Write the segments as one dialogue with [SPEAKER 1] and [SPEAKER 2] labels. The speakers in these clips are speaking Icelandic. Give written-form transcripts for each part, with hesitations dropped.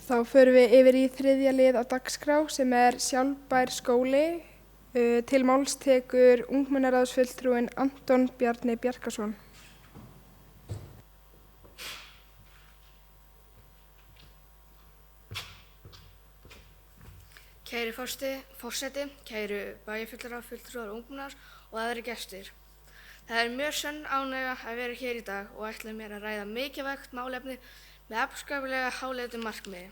[SPEAKER 1] Þá förum við yfir í þriðja lið á dagskrá sem sjálfbær skóli. Til máls tekur ungmennaráðsfulltrúinn Anton Bjarni Bjarkason.
[SPEAKER 2] Kæri forseti, kæru bæjarfulltrúar ungmennar og aðrir gestir. Það mjög sönn ánægja að vera hér í dag og ætla mér að ræða mikilvægt málefni með afskaplega háleitu markmiði.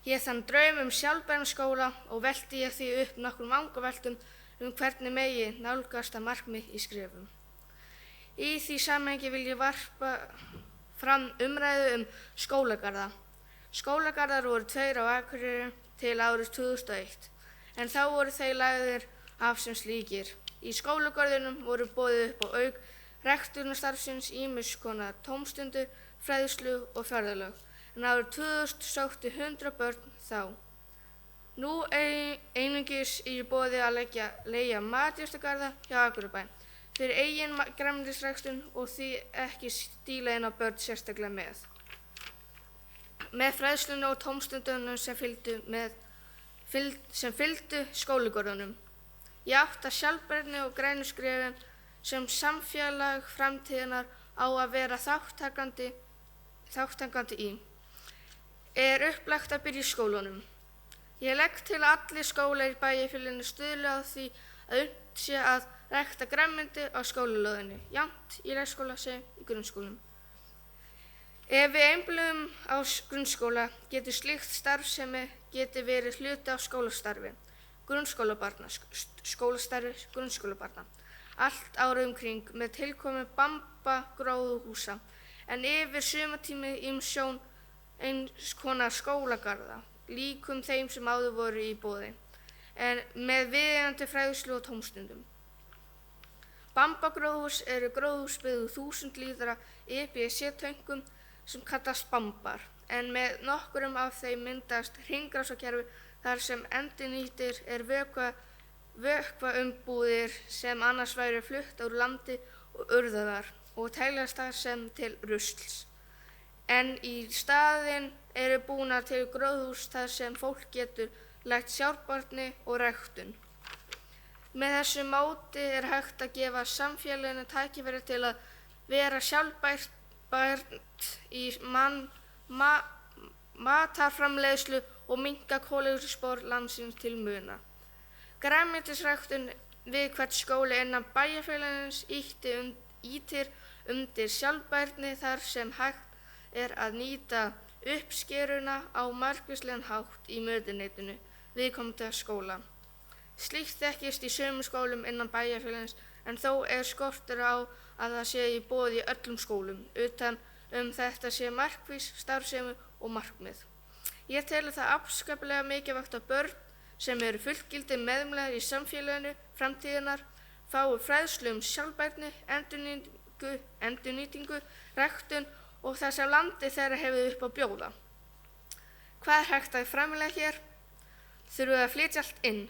[SPEAKER 2] Ég þann draum sjálfbæran skóla og velti ég því upp nokkrum vangaveltum hvernig megi nálgast að markmið í skrefum. Í því samhengi vil ég varpa fram umræðu skólagarða. Skólagarðar voru 2 á Akureyri til árið 2001, en þá voru þeir lagðir af sem slíkir. Í skólagörðunum voru boðið upp á auk ræktunarstarfsins ýmiss konar tómstundir, fræðslu og ferðalög, en árið 2000 sóttu 100 börn þá. Nú einungis í boði að leigja matjurtagarða hjá Akureybæ fyrir eigin grænmetisræktun og því ekki stíla inn á börn sérstaklega með. Með fræðslunni og tómstundunum sem fylgdu skólagörðunum. Ég átta sjálfbærni og grænu skrefum sem samfélag framtíðarinnar á að vera þátttakandi í. Upplagt að byrja í skólunum. Ég legg til að allir skólar í bæjarfélaginu stuðli að því að unnt sé að rækta grænmeti á skólalóðinni, jafnt í leikskóla sem í grunnskólum. Ef við einblíðum á grunnskóla getur slíkt starfsemi verið hluti af skólastarfi grunnskólabarna, allt árið kring með tilkomu Bamba-gróðurhúsa, en yfir sumartími umsjón eins konar skólagarða, líkum þeim sem áður voru í boði, en með viðeigandi fræðslu og tómstundum. Bamba-gróðurhús gróðurhús byggð úr 1000 lítra EPC-töngum sem kallast Bambar, en með nokkrum af þeim myndast hringrásarkerfi þar sem endurnýttir vökvaumbúðir sem annars væru flutt úr landi og urðaðar og teljast þar sem til rusls. En í staðinn búnar til gróðurhús þar sem fólk getur lært sjálfbærni og ræktun. Með þessu móti hægt að gefa samfélaginu tækifæri til að vera sjálfbært í matarframleiðslu og minnka kolefnisspor landsins til muna. Grænmetisræktun við hvern skóli innan bæjarfélagsins ýtir undir sjálfbærni þar sem hægt að nýta uppskeruna á margvíslegan hátt í mötuneytinu viðkomandi skóla. Slíkt þekkist í sumum skólum innan bæjarfélagsins, en þó skortur á að það sé í boði í öllum skólum, utan þetta sé markviss starfsemi og markmið. Ég tel það afskaplega mikilvægt að börn sem fullgildir meðlimir í samfélaginu framtíðarinnar fái fræðslu sjálfbærni, endurnýtingu, ræktun og það sem landið þeirra hefur upp á bjóða. Hvað hægt að framleiða hér? Þurfum við að flytja allt inn?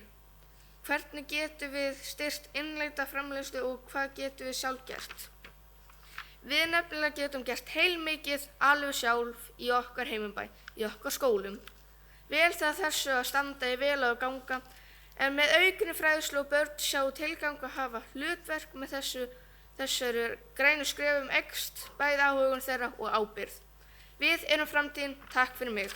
[SPEAKER 2] Hvernig getum við styrkt innlenda framleiðslu og hvað getum við sjálf gert? Við nefnilega getum gert heilmikið alveg sjálf í okkar heimabæ, í okkar skólum. Vel það þessu að standa vel á ganga, en með aukinni fræðslu og börn sjá tilgang að hafa hlutverk með þessari grænu skrefum eykst bæði áhugun þeirra og ábyrgð. Við framtíðin, takk fyrir mig.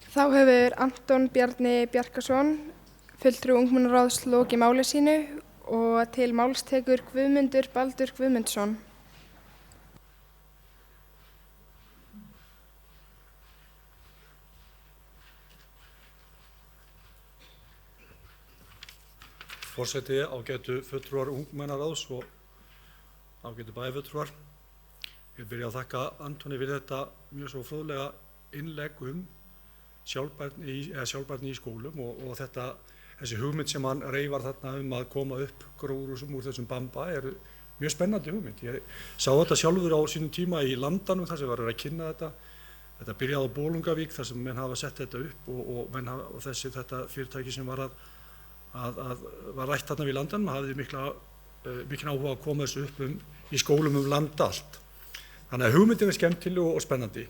[SPEAKER 1] Þá hefur Anton Bjarni Bjarkason, fulltrúi ungmennaráðs, lokið máli sínu og til máls tekur Guðmundur Baldur Guðmundsson.
[SPEAKER 3] Forseti, ágætu fulltrúar ungmennaráðs og ágætu bæjarfulltrúar. Ég vil byrja að þakka Antoni fyrir þetta mjög svo fróðlega innlegg sjálfbærni í skólum og þessi hugmynd sem hann reifar þarna að koma upp gróðurhúsum úr þessum Bamba mjög spennandi hugmynd. Ég sá þetta sjálfur á sínum tíma í Landanum þar sem var að kynna þetta. Þetta byrjaði á Bolungarvík þar sem menn hafa sett þetta upp og þetta fyrirtæki sem var rætt þarna við Landanum hafði mikinn áhuga að koma þessu upp í skólum land allt. Þannig að hugmyndin skemmtileg og spennandi.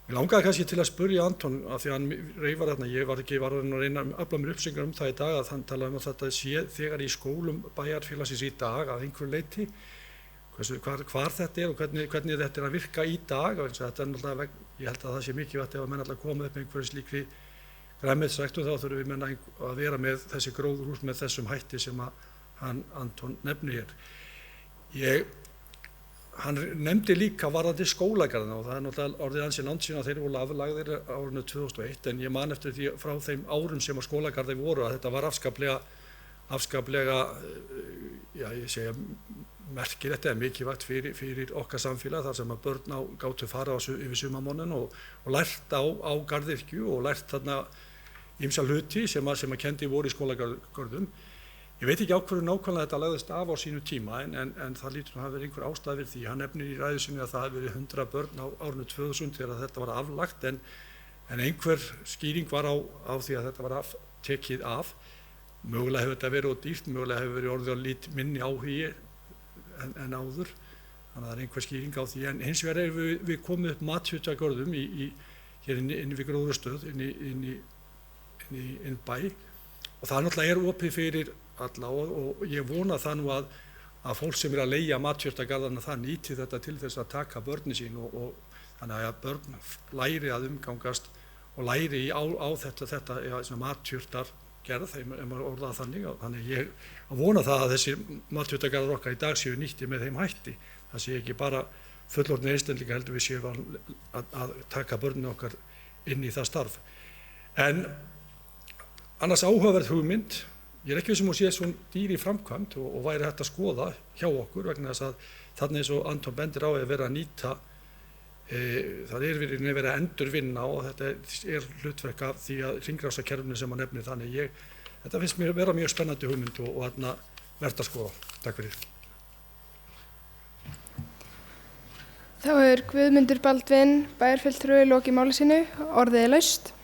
[SPEAKER 3] Mér langaði kannski til að spyrja Anton, af því að hann reifar þarna, ég var að reyna að afla mér upplýsingar það í dag, að hann talaði að þetta sé þegar í skólum bæjarfélagsins í dag að einhverju leyti, hvar þetta og hvernig þetta að virka í dag. Þetta ég held að það sé mikilvægt ef að menn alltaf koma upp með einhverju slíkri grænmetisræktun, þá þurfum við menn að vera með þessi gróðurhús með þessum hætti sem að Anton nefnir hér. Hann nefndi líka varðandi skólagarðana og það náttúrulega orðið ansi langt síðan að þeir voru aflagðir árinu 2001, en ég man eftir því frá þeim árum sem að skólagarðir voru að þetta var afskaplega ég segja merkilegt eða mikilvægt fyrir okkar samfélag, þar sem að börn gátu fara yfir sumarmánuðinn og lært á garðyrkju og lært þarna ýmsa hluti sem að kenndi voru í skólagarðum. Ég veit ekki á hverju nákvæmlega þetta lagðist af á sínu tíma, en það lítur að hafa verið einhver ástæða fyrir því. Hann nefnir í ræðu sinni að það hafi verið 100 börn á árinu 2000 þegar þetta var aflagt, en einhver skýring var á því að þetta var tekið af. Mögulega hefur þetta verið dýrt, mögulega hefur verið orðið lít minni áhugi en áður, þannig að það er einhver skýring á því. En hins vegar erum við komið upp matjurtagörðum hér inn við Gróðrarstöð, inn bæ, og það náttúrulega opið fyrir alla og ég vona það nú að fólk sem að leigja matjurtagarðana það nýti þetta til þess að taka börnin sín og þannig að börn læri að umgangast og læri á þetta matjurtargerð, þeim maður orðað þannig. Þannig ég vona það að þessir matjurtagarðar okkar í dag séu nýtti með þeim hætti. Það sé ekki bara fullorðnir einstaklingar, heldur við séum að taka börnin okkar inn í það starf. En annars áhugaverð hugmynd. Ég er ekki sem hún sé svona dýr í framkvæmd og væri hægt að skoða hjá okkur, vegna þess að þarna eins og Anton bendir á að vera að nýta, það verið að endurvinna og þetta hlutverk af því að hringrásarkerfinu sem hann nefnir. Þannig þetta finnst mér vera mjög spennandi hugmynd og þarna verðt að skoða. Takk fyrir.
[SPEAKER 1] Þá Guðmundur Baldvin, bæjarfulltrúi, lokið máli sínu. Orðið er laust.